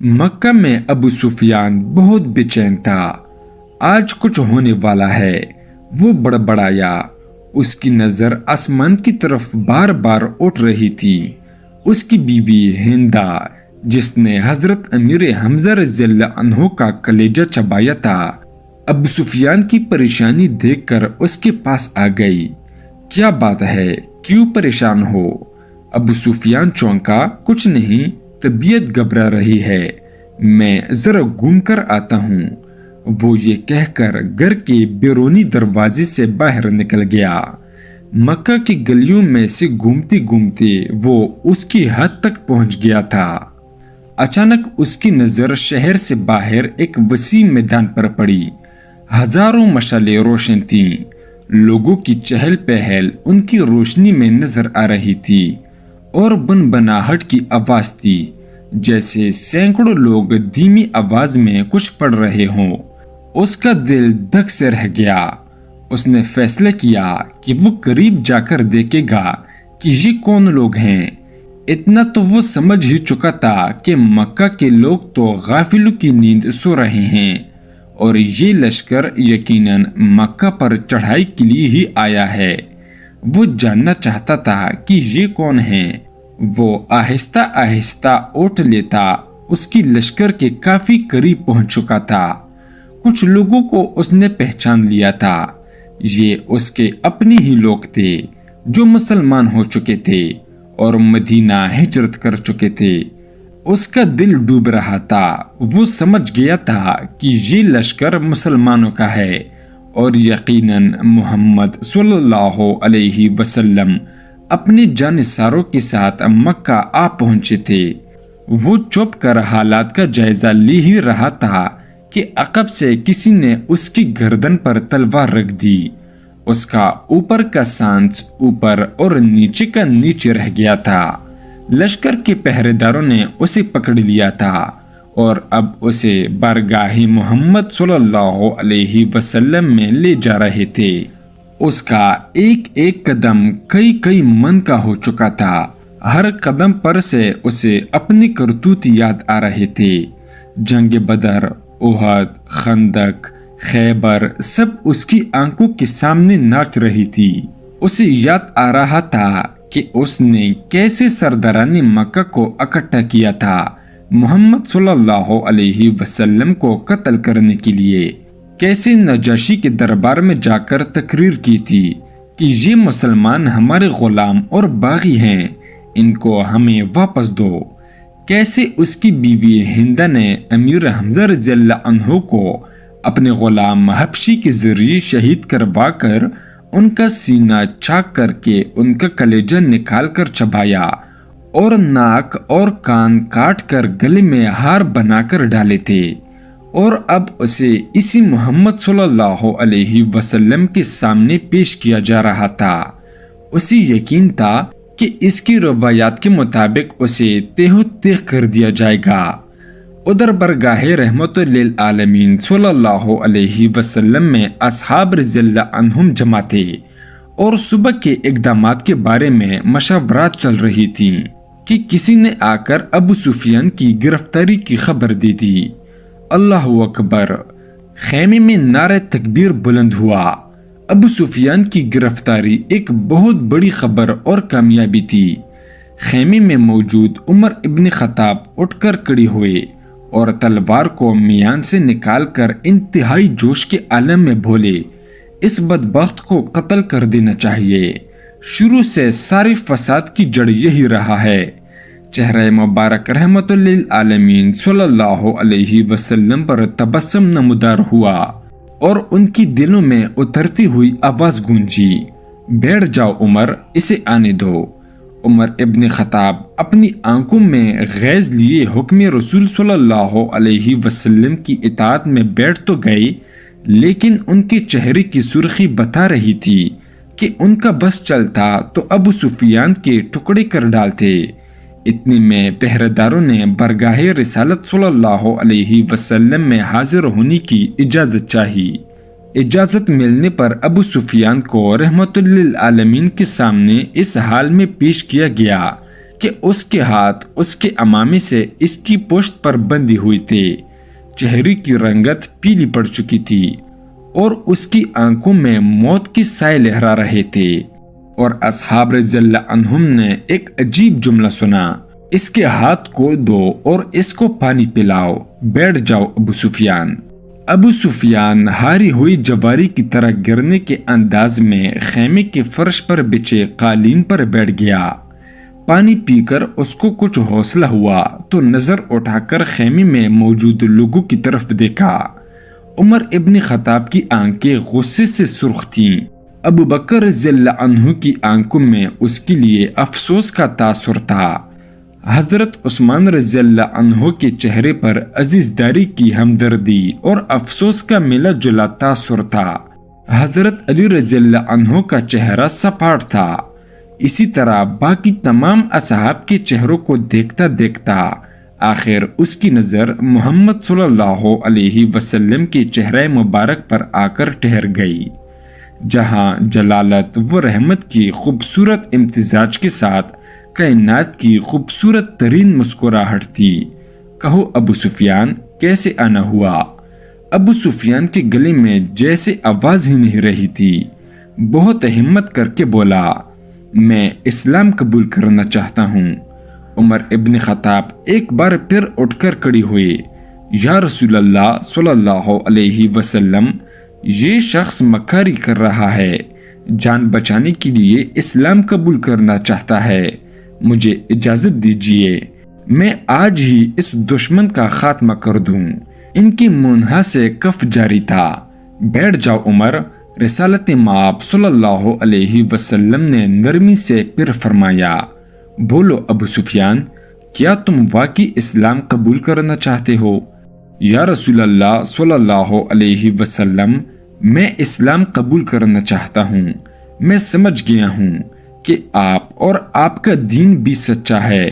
مکہ میں ابو سفیان بہت بے چین تھا۔ آج کچھ ہونے والا ہے، وہ بڑبڑایا۔ اس کی نظر آسمان کی طرف بار بار اٹھ رہی تھی۔ اس کی بیوی ہندا، جس نے حضرت امیر حمزہ رضی اللہ عنہ کا کلیجہ چبایا تھا، ابو سفیان کی پریشانی دیکھ کر اس کے پاس آ گئی۔ کیا بات ہے، کیوں پریشان ہو؟ ابو سفیان چونکا۔ کچھ نہیں، طبیعت گھبرا رہی ہے، میں ذرا گھوم کر آتا ہوں۔ وہ یہ کہہ کر گھر کے بیرونی دروازے سے باہر نکل گیا۔ مکہ کی گلیوں میں سے گھومتے گھومتے وہ اس کی حد تک پہنچ گیا تھا۔ اچانک اس کی نظر شہر سے باہر ایک وسیع میدان پر پڑی۔ ہزاروں مشالیں روشن تھیں، لوگوں کی چہل پہل ان کی روشنی میں نظر آ رہی تھی، اور بنبناہٹ کی آواز تھی جیسے سینکڑوں لوگ دھیمی آواز میں کچھ پڑھ رہے ہوں۔ اس کا دل دھک سے رہ گیا۔ اس نے فیصلہ کیا کہ وہ قریب جا کر دیکھے گا کہ یہ کون لوگ ہیں۔ اتنا تو وہ سمجھ ہی چکا تھا کہ مکہ کے لوگ تو غافلوں کی نیند سو رہے ہیں، اور یہ لشکر یقیناً مکہ پر چڑھائی کے لیے ہی آیا ہے۔ وہ جاننا چاہتا تھا کہ یہ کون ہیں۔ وہ آہستہ آہستہ اٹھ لیتا اس کی لشکر کے کافی قریب پہنچ چکا تھا۔ کچھ لوگوں کو اس نے پہچان لیا تھا۔ یہ اس کے اپنے ہی لوگ تھے جو مسلمان ہو چکے تھے اور مدینہ ہجرت کر چکے تھے۔ اس کا دل ڈوب رہا تھا۔ وہ سمجھ گیا تھا کہ یہ لشکر مسلمانوں کا ہے، اور یقیناً محمد صلی اللہ علیہ وسلم اپنے جانثاروں کے ساتھ مکہ آ پہنچے تھے۔ وہ چپ کر حالات کا جائزہ لے ہی رہا تھا کہ عقب سے کسی نے اس کی گردن پر تلوار رکھ دی۔ اس کا اوپر کا سانس اوپر اور نیچے کا نیچے رہ گیا تھا۔ لشکر کے پہرے داروں نے اسے پکڑ لیا تھا اور اب اسے بارگاہ محمد صلی اللہ علیہ وسلم میں لے جا رہے تھے۔ اس کا ایک ایک قدم کئی من کا ہو چکا تھا۔ ہر قدم پر سے اسے اپنی کرتوت یاد آ رہے تھے۔ جنگ بدر، احد، خندق، خیبر، سب اس کی آنکھوں کے سامنے ناچ رہی تھی۔ اسے یاد آ رہا تھا کہ اس نے کیسے سرداران مکہ کو اکٹھا کیا تھا محمد صلی اللہ علیہ وسلم کو قتل کرنے کے لیے، کیسے نجاشی کے دربار میں جا کر تقریر کی تھی کہ یہ مسلمان ہمارے غلام اور باغی ہیں، ان کو ہمیں واپس دو۔ کیسے اس کی بیوی ہندا نے امیر حمزہ رضی اللہ عنہ کو اپنے غلام حبشی کے ذریعے شہید کروا کر ان کا سینہ چاک کر کے ان کا کلیجہ نکال کر چبایا، اور ناک اور کان کاٹ کر گلے میں ہار بنا کر ڈالے تھے، اور اب اسے اسی محمد صلی اللہ علیہ وسلم کے سامنے پیش کیا جا رہا تھا۔ اسے یقین تھا کہ اس کی روایات کے مطابق اسے تیہ و تیغ کر دیا جائے گا۔ ادھر برگاہ رحمت للعالمین صلی اللہ علیہ وسلم میں اصحاب رضی اللہ عنہم جمع تھے، اور صبح کے اقدامات کے بارے میں مشاورات چل رہی تھیں کہ کسی نے آ کر ابو سفیان کی گرفتاری کی خبر دے دی۔ اللہ اکبر! خیمے میں نعرہ تکبیر بلند ہوا۔ ابو سفیان کی گرفتاری ایک بہت بڑی خبر اور کامیابی تھی۔ خیمے میں موجود عمر ابن خطاب اٹھ کر کھڑے ہوئے اور تلوار کو میان سے نکال کر انتہائی جوش کے عالم میں بولے، اس بدبخت کو قتل کر دینا چاہیے۔ شروع سے سارے فساد کی جڑ یہی رہا ہے۔ چہرہ مبارک رحمت للعالمین صلی اللہ علیہ وسلم پر تبسم نمودار ہوا، اور ان کی دلوں میں اترتی ہوئی آواز گونجی، بیٹھ جاؤ عمر، اسے آنے دو۔ عمر ابن خطاب اپنی آنکھوں میں غیظ لیے حکم رسول صلی اللہ علیہ وسلم کی اطاعت میں بیٹھ تو گئے، لیکن ان کے چہرے کی سرخی بتا رہی تھی کہ ان کا بس چلتا تو ابو سفیان کے ٹکڑے کر ڈالتے۔ اتنے میں پہرے داروں نے برگاہ رسالت صلی اللہ علیہ وسلم میں حاضر ہونے کی اجازت چاہی۔ اجازت ملنے پر ابو سفیان کو رحمت للعالمین کے سامنے اس حال میں پیش کیا گیا کہ اس کے ہاتھ اس کے امامے سے اس کی پشت پر بندھی ہوئی تھے۔ چہرے کی رنگت پیلی پڑ چکی تھی اور اس کی آنکھوں میں موت کے سائے لہرا رہے تھے، اور اصحاب رضی اللہ عنہم نے ایک عجیب جملہ سنا، اس کے ہاتھ کھول دو اور اس کو پانی پلاؤ، بیٹھ جاؤ ابو سفیان۔ ابو سفیان ہاری ہوئی جواری کی طرح گرنے کے انداز میں خیمے کے فرش پر بچھے قالین پر بیٹھ گیا۔ پانی پی کر اس کو کچھ حوصلہ ہوا تو نظر اٹھا کر خیمے میں موجود لوگوں کی طرف دیکھا۔ عمر ابن خطاب کی آنکھیں غصے سے سرخ تھیں۔ ابو بکر رضی اللہ عنہ کی آنکھوں میں اس کے لیے افسوس کا تاثر تھا۔ حضرت عثمان رضی اللہ عنہ کے چہرے پر عزیزداری کی ہمدردی اور افسوس کا ملا جلا تاثر تھا۔ حضرت علی رضی اللہ عنہ کا چہرہ سپاٹ تھا۔ اسی طرح باقی تمام اصحاب کے چہروں کو دیکھتا دیکھتا آخر اس کی نظر محمد صلی اللہ علیہ وسلم کے چہرہ مبارک پر آ کر ٹھہر گئی، جہاں جلالت و رحمت کی خوبصورت امتزاج کے ساتھ کائنات کی خوبصورت ترین مسکراہٹ تھی۔ کہو ابو سفیان کیسے آنا ہوا؟ ابو سفیان کے گلے میں جیسے آواز ہی نہیں رہی تھی۔ بہت ہمت کر کے بولا، میں اسلام قبول کرنا چاہتا ہوں۔ عمر ابن خطاب ایک بار پھر اٹھ کر کھڑی ہوئے۔ یا رسول اللہ صلی اللہ علیہ وسلم، یہ شخص مکاری کر رہا ہے، جان بچانے کے لیے اسلام قبول کرنا چاہتا ہے، مجھے اجازت دیجیے، میں آج ہی اس دشمن کا خاتمہ کر دوں۔ ان کی منہا سے کف جاری تھا۔ بیٹھ جاؤ عمر، رسالت مآب صلی اللہ علیہ وسلم نے نرمی سے پھر فرمایا۔ بولو ابو سفیان، کیا تم واقعی اسلام قبول کرنا چاہتے ہو؟ یا رسول اللہ صلی اللہ علیہ وسلم، میں اسلام قبول کرنا چاہتا ہوں۔ میں سمجھ گیا ہوں کہ آپ اور آپ کا دین بھی سچا ہے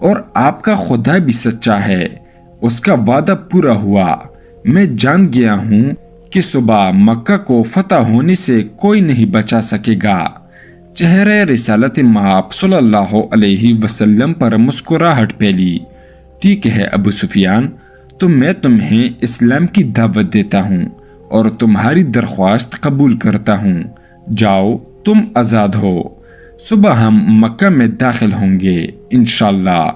اور آپ کا خدا بھی سچا ہے، اس کا وعدہ پورا ہوا۔ میں جان گیا ہوں کہ صبح مکہ کو فتح ہونے سے کوئی نہیں بچا سکے گا۔ چہرہ رسالت مآب صلی اللہ علیہ وسلم پر مسکراہٹ پھیلی۔ ٹھیک ہے ابو سفیان، تو میں تمہیں اسلام کی دعوت دیتا ہوں اور تمہاری درخواست قبول کرتا ہوں۔ جاؤ، تم آزاد ہو۔ صبح ہم مکہ میں داخل ہوں گے انشاءاللہ۔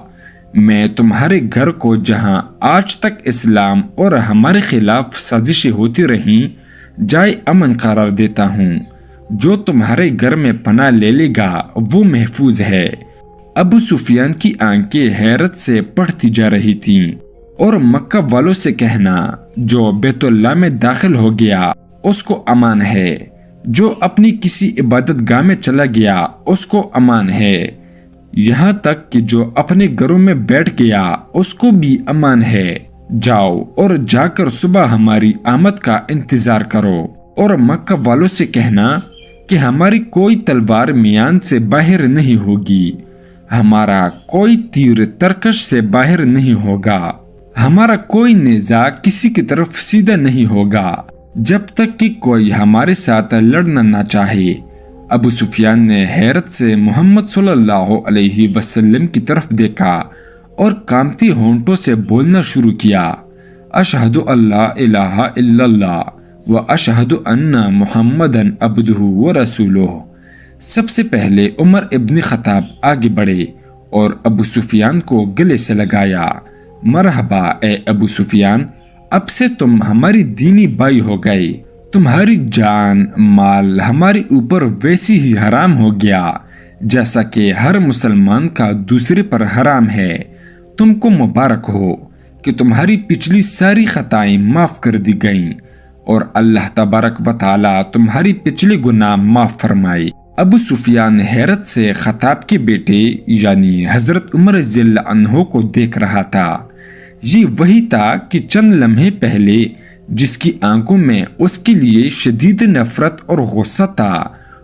میں تمہارے گھر کو جہاں آج تک اسلام اور ہمارے خلاف سازشیں ہوتی رہیں، جائے امن قرار دیتا ہوں۔ جو تمہارے گھر میں پناہ لے لے گا وہ محفوظ ہے۔ ابو سفیان کی آنکھیں حیرت سے پڑھتی جا رہی تھیں۔ اور مکہ والوں سے کہنا، جو بیت اللہ میں داخل ہو گیا اس کو امان ہے، جو اپنی کسی عبادت گاہ میں چلا گیا اس کو امان ہے، یہاں تک کہ جو اپنے گھروں میں بیٹھ گیا اس کو بھی امان ہے۔ جاؤ اور جا کر صبح ہماری آمد کا انتظار کرو، اور مکہ والوں سے کہنا کہ ہماری کوئی تلوار میان سے باہر نہیں ہوگی، ہمارا کوئی تیر ترکش سے باہر نہیں ہوگا، ہمارا کوئی نیزہ کسی کی طرف سیدھا نہیں ہوگا، جب تک کہ کوئی ہمارے ساتھ لڑنا نہ چاہے۔ ابو سفیان نے حیرت سے محمد صلی اللہ علیہ وسلم کی طرف دیکھا اور کانپتی ہونٹوں سے بولنا شروع کیا، اشہد اللہ الہ الا اللہ و اشہد ان محمدن عبدہ و رسولہ۔ سب سے پہلے عمر ابن خطاب آگے بڑھے اور ابو سفیان کو گلے سے لگایا۔ مرحبا اے ابو سفیان، اب سے تم ہماری دینی بھائی ہو گئے، تمہاری جان مال ہمارے اوپر ویسی ہی حرام ہو گیا جیسا کہ ہر مسلمان کا دوسرے پر حرام ہے۔ تم کو مبارک ہو کہ تمہاری پچھلی ساری خطائیں معاف کر دی گئیں اور اللہ تبارک و تعالی تمہاری پچھلے گناہ معاف فرمائے۔ ابو سفیان حیرت سے خطاب کے بیٹے یعنی حضرت عمر رضی اللہ عنہ کو دیکھ رہا تھا۔ یہ وہی تھا کہ چند لمحے پہلے جس کی آنکھوں میں اس کے لیے شدید نفرت اور غصہ تھا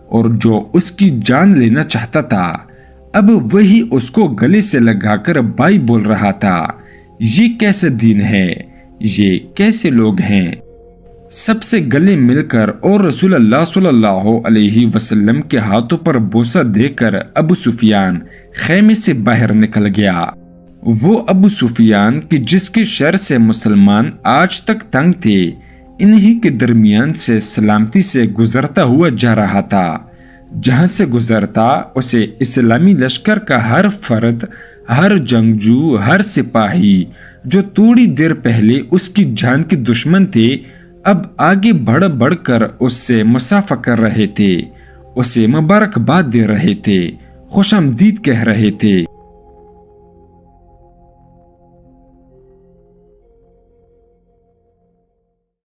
اور جو اس کی جان لینا چاہتا تھا، اب وہی اس کو گلے سے لگا کر بھائی بول رہا تھا۔ یہ کیسا دین ہے، یہ کیسے لوگ ہیں؟ سب سے گلے مل کر اور رسول اللہ صلی اللہ علیہ وسلم کے ہاتھوں پر بوسہ دے کر ابو سفیان خیمے سے باہر نکل گیا۔ وہ ابو سفیان کہ جس کی شر سے مسلمان آج تک تنگ تھے، انہی کے درمیان سے سلامتی سے گزرتا ہوا جا رہا تھا۔ جہاں سے گزرتا اسے اسلامی لشکر کا ہر فرد، ہر جنگجو، ہر سپاہی جو تھوڑی دیر پہلے اس کی جان کے دشمن تھے، اب آگے بڑھ بڑھ کر اس سے مصافحہ کر رہے تھے، اسے مبارکباد دے رہے تھے، خوش آمدید کہہ رہے تھے۔